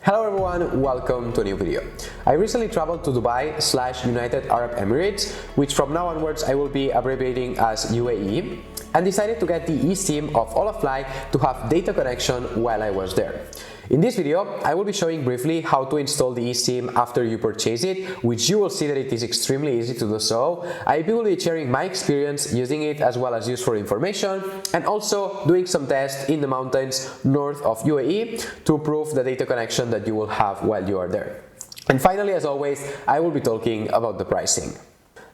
Hello everyone, welcome to a new video. I recently traveled to Dubai/United Arab Emirates, which from now onwards I will be abbreviating as UAE, and decided to get the eSIM of Holafly to have data connection while I was there. In this video, I will be showing briefly how to install the eSIM after you purchase it, which you will see that it is extremely easy to do so. I will be sharing my experience using it as well as useful information, and also doing some tests in the mountains north of UAE to prove the data connection that you will have while you are there. And finally, as always, I will be talking about the pricing.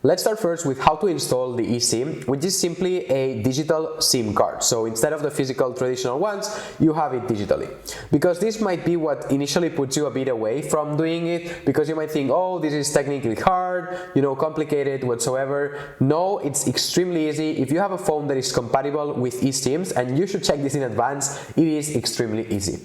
Let's start first with how to install the eSIM, which is simply a digital SIM card. So instead of the physical traditional ones, you have it digitally. Because this might be what initially puts you a bit away from doing it, because you might think, oh, this is technically hard, complicated whatsoever. No, it's extremely easy. If you have a phone that is compatible with eSIMs, and you should check this in advance, it is extremely easy.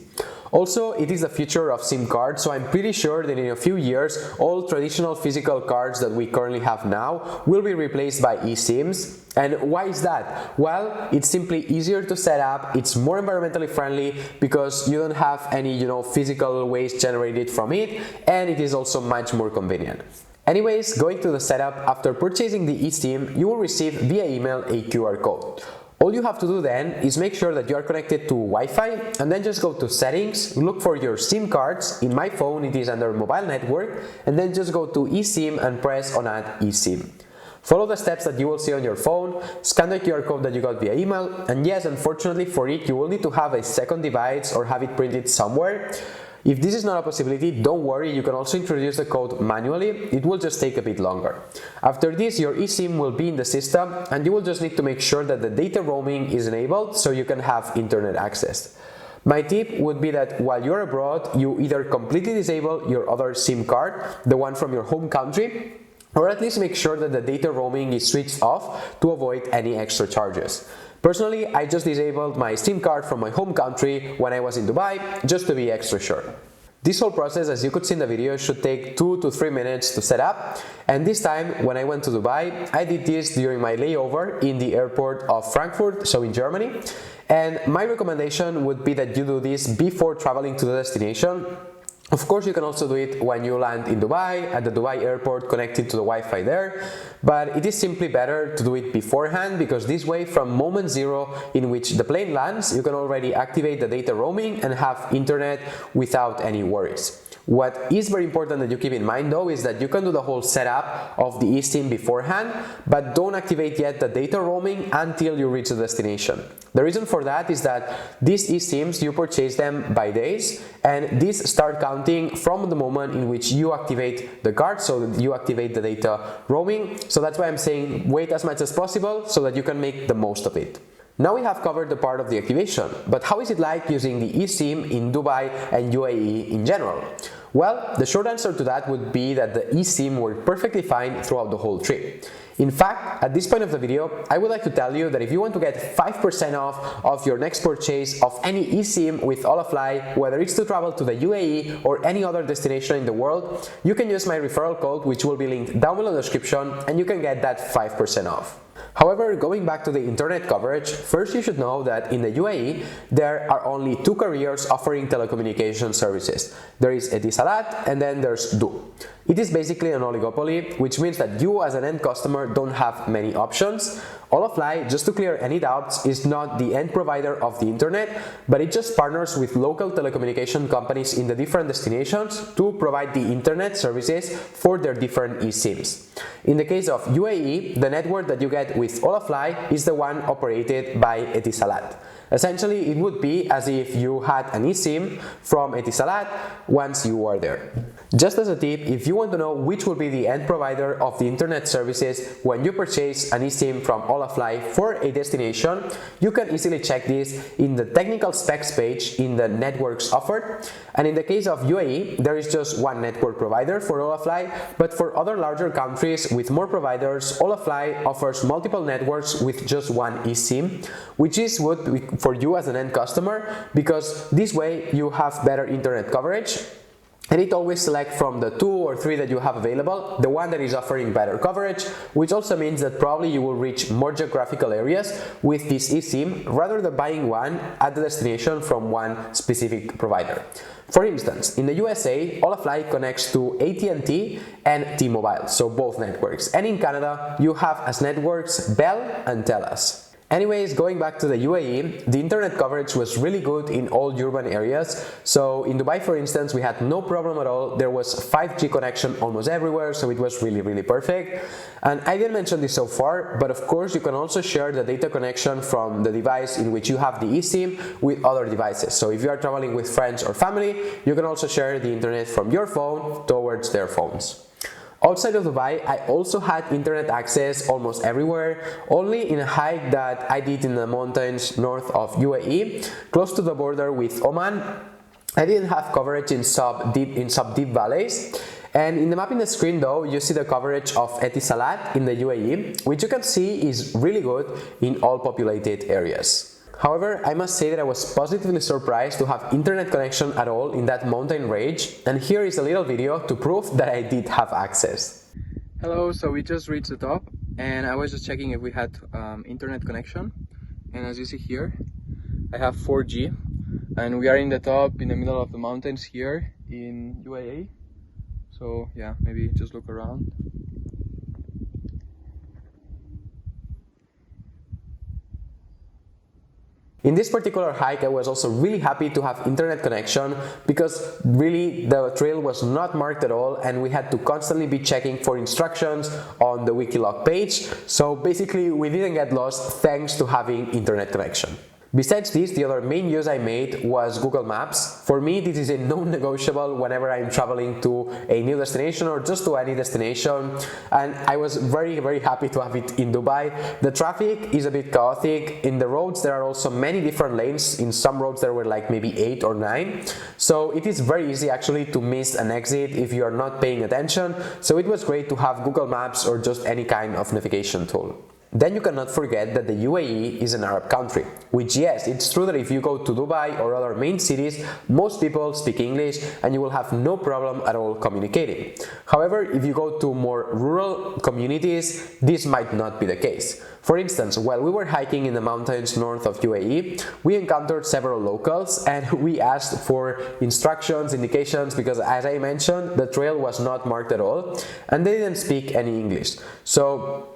Also, it is the future of SIM cards, so I'm pretty sure that in a few years, all traditional physical cards that we currently have now will be replaced by eSIMs. And why is that? Well, it's simply easier to set up, it's more environmentally friendly because you don't have any, physical waste generated from it, and it is also much more convenient. Anyways, going to the setup, after purchasing the eSIM, you will receive via email a QR code. All you have to do then is make sure that you are connected to Wi-Fi, and then just go to settings, look for your SIM cards. In my phone it is under mobile network, and then just go to eSIM and press on add eSIM. Follow the steps that you will see on your phone, scan the QR code that you got via email, and yes, unfortunately for it you will need to have a second device or have it printed somewhere. If this is not a possibility, don't worry, you can also introduce the code manually, it will just take a bit longer. After this, your eSIM will be in the system, and you will just need to make sure that the data roaming is enabled so you can have internet access. My tip would be that while you're abroad, you either completely disable your other SIM card, the one from your home country, or at least make sure that the data roaming is switched off to avoid any extra charges. Personally, I just disabled my SIM card from my home country when I was in Dubai, just to be extra sure. This whole process, as you could see in the video, should take 2 to 3 minutes to set up, and this time when I went to Dubai, I did this during my layover in the airport of Frankfurt, so in Germany, and my recommendation would be that you do this before traveling to the destination. Of course, you can also do it when you land in Dubai, at the Dubai airport connected to the Wi-Fi there, but it is simply better to do it beforehand, because this way, from moment zero in which the plane lands, you can already activate the data roaming and have internet without any worries. What is very important that you keep in mind though is that you can do the whole setup of the eSIM beforehand, but don't activate yet the data roaming until you reach the destination. The reason for that is that these eSIMs, you purchase them by days, and these start counting from the moment in which you activate the card, so that you activate the data roaming. So that's why I'm saying wait as much as possible so that you can make the most of it. Now we have covered the part of the activation, but how is it like using the eSIM in Dubai and UAE in general? Well, the short answer to that would be that the eSIM worked perfectly fine throughout the whole trip. In fact, at this point of the video, I would like to tell you that if you want to get 5% off of your next purchase of any eSIM with Holafly, whether it's to travel to the UAE or any other destination in the world, you can use my referral code, which will be linked down below in the description, and you can get that 5% off. However, going back to the internet coverage, first you should know that in the UAE, there are only 2 carriers offering telecommunication services. There is Etisalat and then there's Du. It is basically an oligopoly, which means that you as an end customer don't have many options. Holafly, just to clear any doubts, is not the end provider of the internet, but it just partners with local telecommunication companies in the different destinations to provide the internet services for their different eSIMs. In the case of UAE, the network that you get with Holafly is the one operated by Etisalat. Essentially, it would be as if you had an eSIM from Etisalat once you are there. Just as a tip, if you want to know which will be the end provider of the internet services when you purchase an eSIM from Holafly for a destination, you can easily check this in the technical specs page in the networks offered. And in the case of UAE, there is just one network provider for Holafly, but for other larger countries with more providers, Holafly offers multiple networks with just one eSIM, which is good for you as an end customer, because this way you have better internet coverage. and it always selects from the 2 or 3 that you have available the one that is offering better coverage, which also means that probably you will reach more geographical areas with this eSIM rather than buying one at the destination from one specific provider. For instance, in the USA, Holafly connects to AT&T and T-Mobile, so both networks, and in Canada you have as networks Bell and Telus. Anyways, going back to the UAE, the internet coverage was really good in all urban areas. So in Dubai, for instance, we had no problem at all. There was 5G connection almost everywhere, so it was really perfect. And I didn't mention this so far, but of course you can also share the data connection from the device in which you have the eSIM with other devices. So if you are traveling with friends or family, you can also share the internet from your phone towards their phones. Outside of Dubai, I also had internet access almost everywhere, only in a hike that I did in the mountains north of UAE, close to the border with Oman. I didn't have coverage in sub-deep valleys. And in the map in the screen though, you see the coverage of Etisalat in the UAE, which you can see is really good in all populated areas. However, I must say that I was positively surprised to have internet connection at all in that mountain range, and here is a little video to prove that I did have access. Hello, so we just reached the top and I was just checking if we had internet connection, and as you see here, I have 4G and we are in the top in the middle of the mountains here in UAE. So yeah, maybe just look around. In this particular hike, I was also really happy to have internet connection because really the trail was not marked at all and we had to constantly be checking for instructions on the Wikilog page. So basically we didn't get lost thanks to having internet connection. Besides this, the other main use I made was Google Maps. For me, this is a non-negotiable whenever I'm traveling to a new destination or just to any destination, and I was very happy to have it in Dubai. The traffic is a bit chaotic. In the roads there are also many different lanes. In some roads there were like maybe 8 or 9, so it is very easy actually to miss an exit if you are not paying attention. So it was great to have Google Maps or just any kind of navigation tool. Then you cannot forget that the UAE is an Arab country, which yes, it's true that if you go to Dubai or other main cities, most people speak English and you will have no problem at all communicating. However, if you go to more rural communities, this might not be the case. For instance, while we were hiking in the mountains north of UAE, we encountered several locals and we asked for instructions, indications, because as I mentioned, the trail was not marked at all and they didn't speak any English. So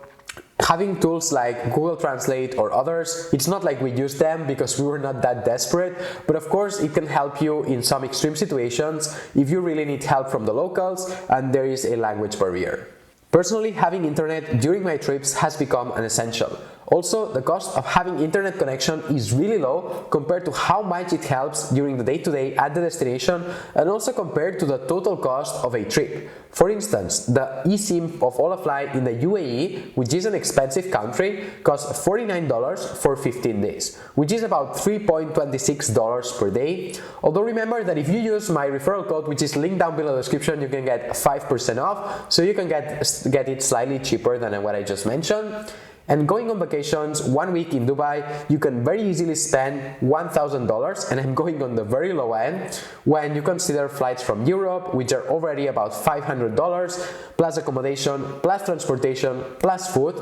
having tools like Google Translate or others, it's not like we used them because we were not that desperate, but of course it can help you in some extreme situations if you really need help from the locals and there is a language barrier. Personally, having internet during my trips has become an essential. Also, the cost of having internet connection is really low compared to how much it helps during the day-to-day at the destination and also compared to the total cost of a trip. For instance, the eSIM of Holafly in the UAE, which is an expensive country, costs $49 for 15 days, which is about $3.26 per day. Although remember that if you use my referral code, which is linked down below the description, you can get 5% off, so you can get it slightly cheaper than what I just mentioned. And going on vacations, 1 week in Dubai, you can very easily spend $1,000, and I'm going on the very low end, when you consider flights from Europe, which are already about $500, plus accommodation, plus transportation, plus food.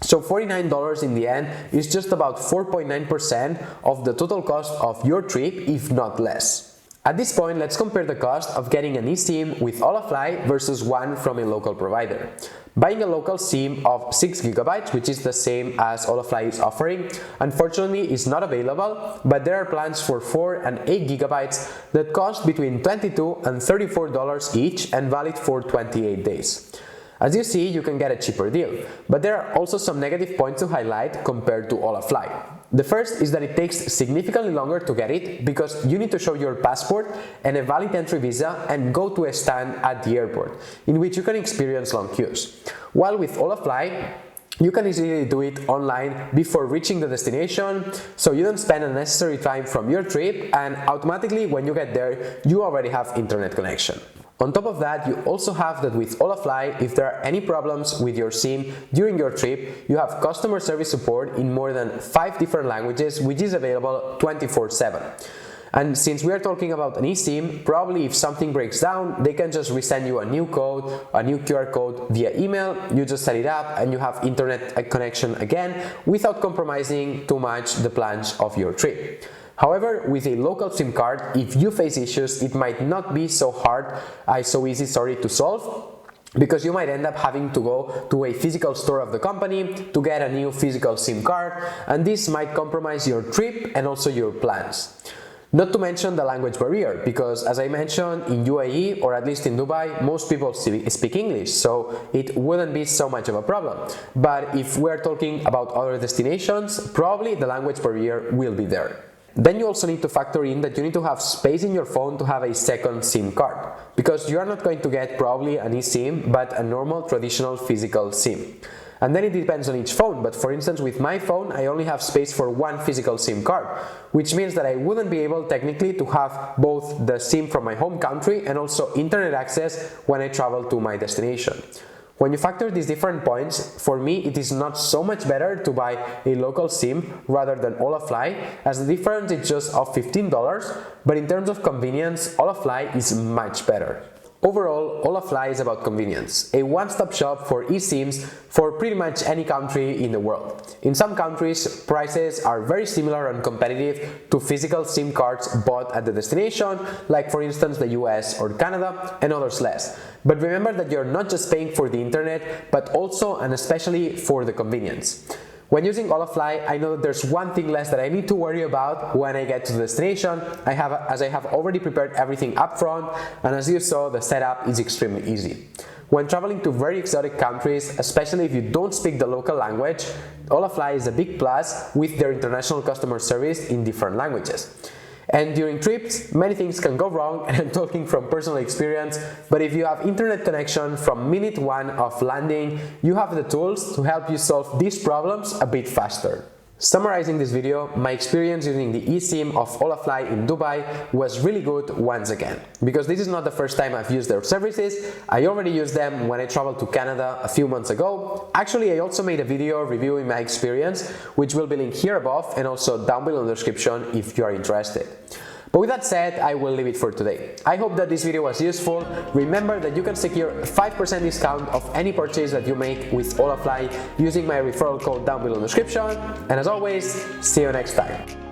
So $49 in the end is just about 4.9% of the total cost of your trip, if not less. At this point, let's compare the cost of getting an eSIM with Holafly versus one from a local provider. Buying a local SIM of 6 GB, which is the same as Holafly is offering, unfortunately is not available, but there are plans for 4 and 8 GB that cost between $22 and $34 each and valid for 28 days. As you see, you can get a cheaper deal, but there are also some negative points to highlight compared to Holafly. The first is that it takes significantly longer to get it because you need to show your passport and a valid entry visa and go to a stand at the airport, in which you can experience long queues. While with Holafly, you can easily do it online before reaching the destination, so you don't spend unnecessary time from your trip, and automatically when you get there, you already have internet connection. On top of that, you also have that with Holafly, if there are any problems with your SIM during your trip, you have customer service support in more than 5 different languages, which is available 24/7. And since we are talking about an eSIM, probably if something breaks down, they can just resend you a new code, a new QR code via email. You just set it up and you have internet connection again without compromising too much the plans of your trip. However, with a local SIM card, if you face issues, it might not be so easy to solve, because you might end up having to go to a physical store of the company to get a new physical SIM card, and this might compromise your trip and also your plans. Not to mention the language barrier, because as I mentioned, in UAE, or at least in Dubai, most people speak English, so it wouldn't be so much of a problem. But if we're talking about other destinations, probably the language barrier will be there. Then you also need to factor in that you need to have space in your phone to have a second SIM card, because you are not going to get probably an eSIM, but a normal traditional physical SIM. And then it depends on each phone, but for instance with my phone I only have space for one physical SIM card, which means that I wouldn't be able technically to have both the SIM from my home country and also internet access when I travel to my destination. When you factor these different points, for me it is not so much better to buy a local SIM rather than Holafly, as the difference is just of $15, but in terms of convenience, Holafly is much better. Overall, Holafly is about convenience, a one-stop shop for eSIMs for pretty much any country in the world. In some countries, prices are very similar and competitive to physical SIM cards bought at the destination, like for instance the US or Canada, and others less. But remember that you're not just paying for the internet, but also and especially for the convenience. When using Holafly, I know that there's one thing less that I need to worry about when I get to the destination, as I have already prepared everything up front, and as you saw, the setup is extremely easy. When traveling to very exotic countries, especially if you don't speak the local language, Holafly is a big plus with their international customer service in different languages. And during trips, many things can go wrong, and I'm talking from personal experience, but if you have internet connection from minute one of landing, you have the tools to help you solve these problems a bit faster. Summarizing this video, my experience using the eSIM of Holafly in Dubai was really good once again, because this is not the first time I've used their services. I already used them when I traveled to Canada a few months ago. Actually, I also made a video reviewing my experience, which will be linked here above and also down below in the description if you are interested. But with that said, I will leave it for today. I hope that this video was useful. Remember that you can secure a 5% discount of any purchase that you make with Holafly using my referral code down below in the description. And as always, see you next time.